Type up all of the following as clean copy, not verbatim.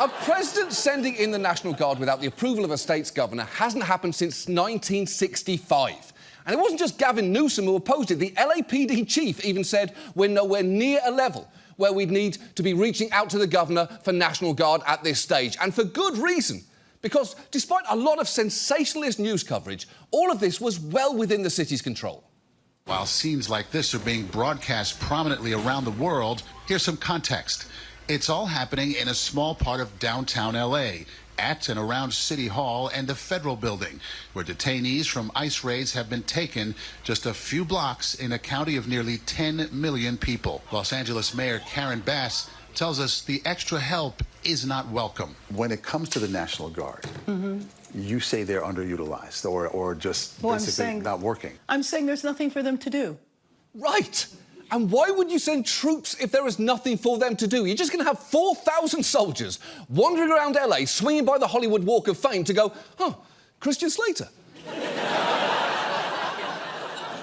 A president sending in the National Guard without the approval of a state's governor hasn't happened since 1965. And it wasn't just Gavin Newsom who opposed it. The LAPD chief even said we're nowhere near a level where we'd need to be reaching out to the governor for National Guard at this stage. And for good reason. Because despite a lot of sensationalist news coverage, all of this was well within the city's control. While scenes like this are being broadcast prominently around the world, here's some context. It's all happening in a small part of downtown L.A., at and around City Hall and the Federal Building, where detainees from ICE raids have been taken just a few blocks in a county of nearly 10 million people. Los Angeles Mayor Karen Bass tells us the extra help is not welcome. When it comes to the National Guard, you say they're underutilized or just basically not working. I'm saying there's nothing for them to do. Right. And why would you send troops if there is nothing for them to do? You're just going to have 4,000 soldiers wandering around LA, swinging by the Hollywood Walk of Fame to go, huh, Christian Slater.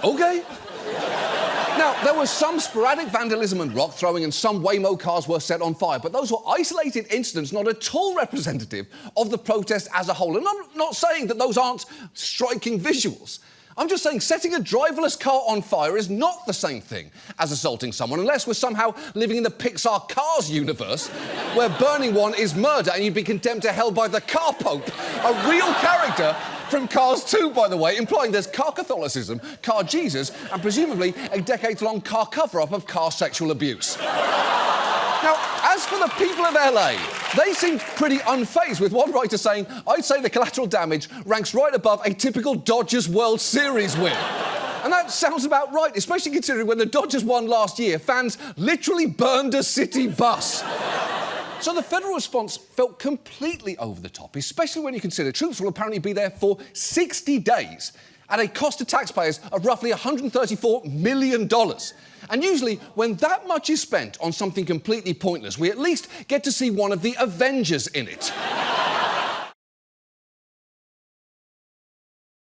OK. Now, there was some sporadic vandalism and rock throwing and some Waymo cars were set on fire, but those were isolated incidents not at all representative of the protest as a whole. And I'm not saying that those aren't striking visuals. I'm just saying setting a driverless car on fire is not the same thing as assaulting someone, unless we're somehow living in the Pixar Cars universe, where burning one is murder and you'd be condemned to hell by the car pope, a real character from Cars 2, by the way, implying there's car Catholicism, car Jesus, and presumably a decades-long car cover-up of car sexual abuse. Now, as for the people of LA, they seemed pretty unfazed, with one writer saying, I'd say the collateral damage ranks right above a typical Dodgers World Series win. And that sounds about right, especially considering when the Dodgers won last year, fans literally burned a city bus. So the federal response felt completely over the top, especially when you consider troops will apparently be there for 60 days at a cost to taxpayers of roughly $134 million. And usually, when that much is spent on something completely pointless, we at least get to see one of the Avengers in it.